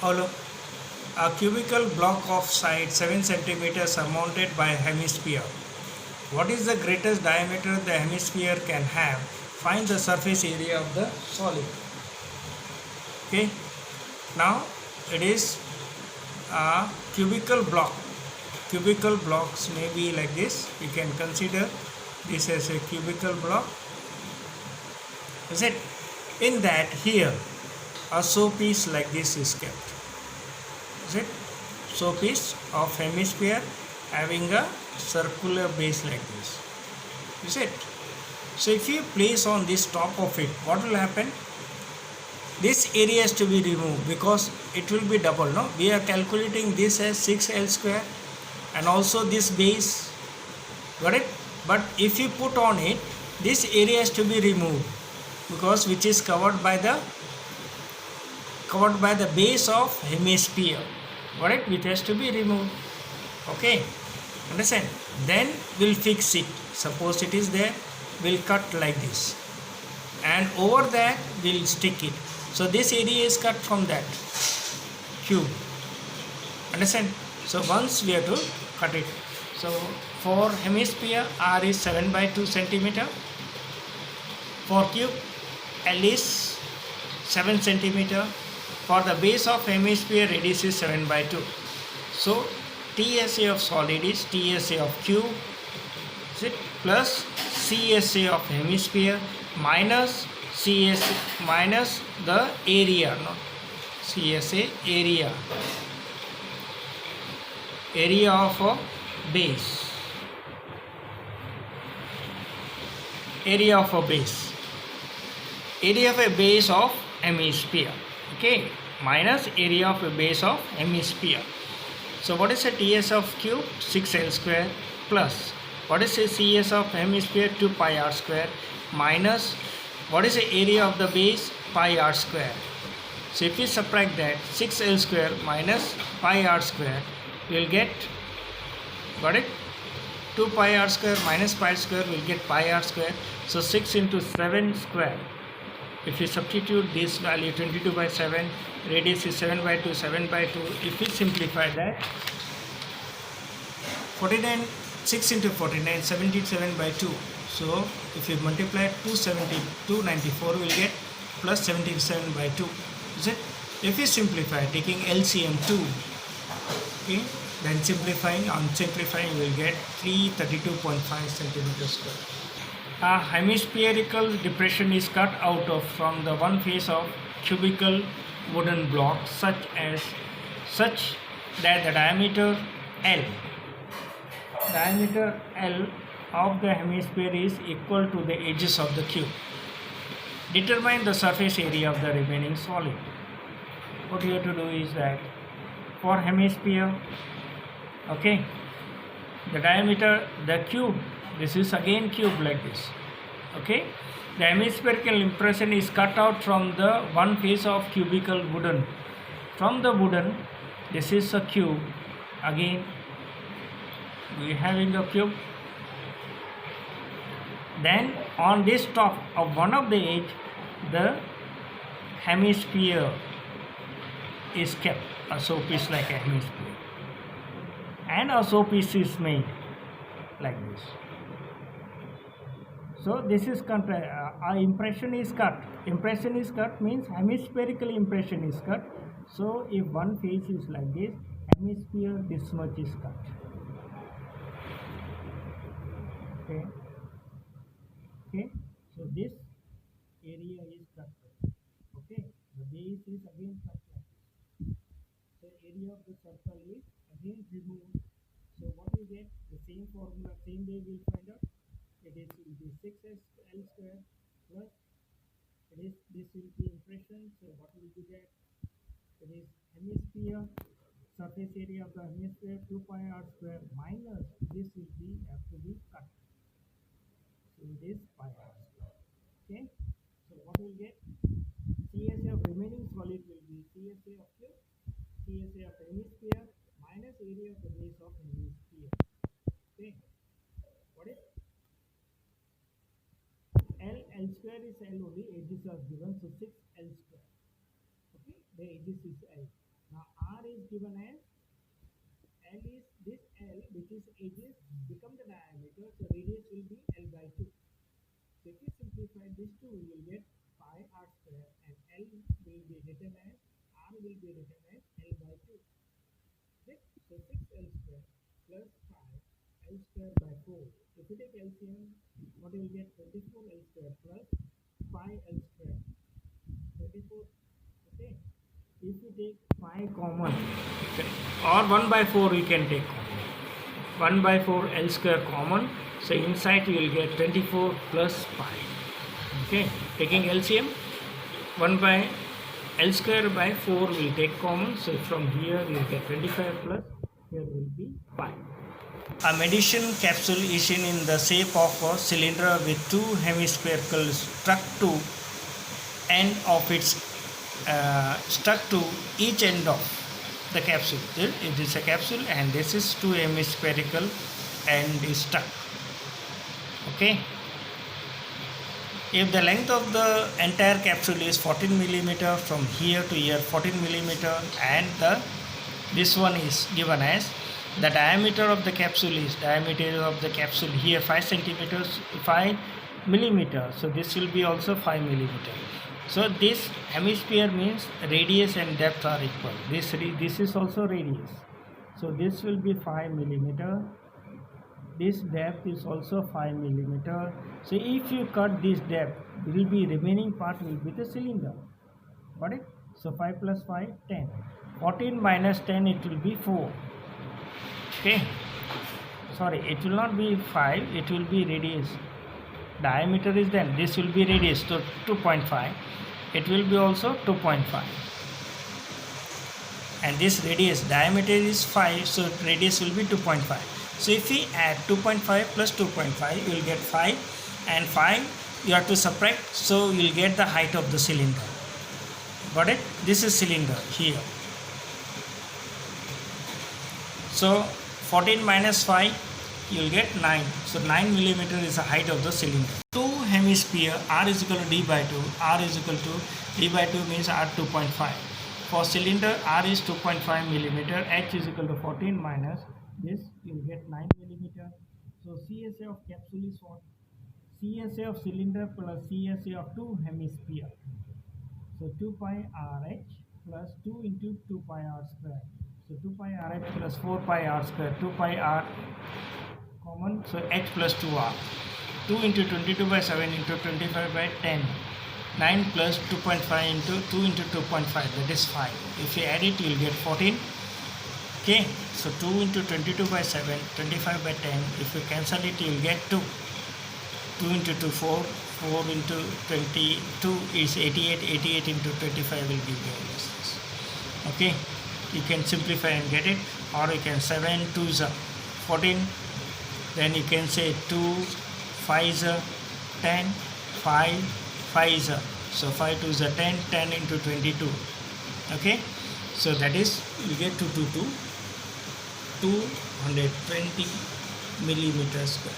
Hollow. A cubical block of side 7 centimeters surmounted by a hemisphere. What is the greatest diameter the hemisphere can have? Find the surface area of the solid. Okay. Now it is a cubical block. Cubical blocks may be like this. We can consider this as a cubical block. Is it? In that here a showpiece like this is kept. Is it? Showpiece of hemisphere having a circular base like this. Is it? So if you place on this top of it, what will happen? This area is to be removed because it will be double. No, we are calculating this as 6L square and also this base. Got it? But if you put on it, this area is to be removed because which is covered by the base of hemisphere. Got it? Which has to be removed. Okay, understand? Then we'll fix it. Suppose it is there, we'll cut like this, and over that we'll stick it. So this area is cut from that cube. Understand? So once we have to cut it. So for hemisphere, R is 7 by 2 centimeter. For cube, L is 7 centimeter. For the base of hemisphere, radius is 7 by 2. So TSA of solid is TSA of cube, is it, plus CSA of hemisphere minus CSA minus the area, not CSA, area of a base, area of a base of hemisphere. Okay, minus area of a base of hemisphere. So what is the TS of cube? 6L square plus what is the CS of hemisphere? 2 pi r square minus what is the area of the base? Pi r square. So if we subtract that, 6L square minus pi r square, we will get, got it? 2 pi r square minus pi square will get pi r square. So 6 into 7 square. If we substitute this value 22 by 7, radius is 7 by 2, 7 by 2. If we simplify that, 49, 6 into 49, 77 by 2. So if we multiply 294, we will get plus 77 by 2. Is it? If we simplify, taking LCM 2, okay, then simplifying, on simplifying, we will get 332.5 centimeters square. A hemispherical depression is cut out of from the one face of cubical wooden block such that the diameter L of the hemisphere is equal to the edges of the cube. Determine the surface area of the remaining solid. What you have to do is that for hemisphere, okay, the diameter, the cube, this is again cube like this. Okay, the hemispherical impression is cut out from the one face of cubical wooden. From the wooden, this is a cube. Again, we having a cube. Then on this top of one of the edge, the hemisphere is kept, a showpiece like a hemisphere, and a showpiece is made like this. So this is impression is cut. Impression is cut means hemispherical impression is cut. So if one face is like this, hemisphere this much is cut. Okay. Okay. So this area is cut. Okay. The base is again cut like this. So area of the circle is again removed. So what we get? The same formula, same way we'll find out. It will be 6L square plus this will be impression. So what will be that? It is hemisphere, surface area of the hemisphere 2 pi r square minus this will be have to be cut. So it is pi r square. Okay. So what will get? CSA of remaining solid will be CSA of cube, CSA of hemisphere minus area of the base of hemisphere. Okay. What is? L square is L only, edges are given, so 6L square. Okay, the edges is L. Now R is given as L is this L which is edges become the diameter, so radius will be L by 2. So if you simplify this 2, you will get pi r square, and L will be written as R will be written as L by 2. Right? So 6L square plus 5L square by 4. If you take LCM, what you will get 24L square plus 5L square. 24. Okay. If you take 5 common, okay, or 1 by 4 you can take common. 1 by 4 L square common, so inside you will get 24 plus pi. Okay, taking LCM, 1 by L square by 4 will take common, so from here you will get 25 plus, here will be pi. A medicine capsule is in the shape of a cylinder with two hemispherical stuck to end of its stuck to each end of the capsule. It is a capsule and this is two hemispherical and is stuck. Okay. If the length of the entire capsule is 14 millimeter from here to here 14 millimeter, and this one is given as the diameter of the capsule is here 5 centimeters 5 millimeter, so this will be also 5 millimeter. So this hemisphere means radius and depth are equal. This is also radius, so this will be 5 millimeter. This depth is also 5 millimeter. So if you cut this depth, will be remaining part will be the cylinder. Got it? So 5 plus 5, 10. 14 minus 10, it will be 4. Okay. Sorry, it will not be 5. It will be radius. Diameter is then. This will be radius. So 2.5. It will be also 2.5. And this radius, diameter is 5. So radius will be 2.5. So if we add 2.5 plus 2.5, you will get 5, and 5 you have to subtract, so you will get the height of the cylinder. Got it? This is cylinder here. So 14 minus 5, you will get 9. So 9 millimeter is the height of the cylinder. Two hemisphere, R is equal to D by 2. R is equal to D by 2 means R 2.5. For cylinder, R is 2.5 millimeter. H is equal to 14 minus this, you will get 9 millimeter. So CSA of capsule is what? CSA of cylinder plus CSA of two hemisphere. So 2 pi RH plus 2 into 2 pi r square. So 2 pi RH plus 4 pi r square. 2 pi r common, so H plus 2r. 2 into 22 by 7 into 25 by 10. 9 plus 2.5 into 2 into 2.5, that is 5. If you add it, you will get 14. Okay, so 2 into 22 by 7, 25 by 10. If you cancel it, you will get 2. 2 into 2, 4. 4 into 22 is 88. 88 into 25 will give you this. Okay, you can simplify and get it, or you can 7 2s are 14. Then you can say 2 5s are 10, 5 5s are. So 5 2s are 10. 10 into 22. Okay, so that is you get 220 millimeters square.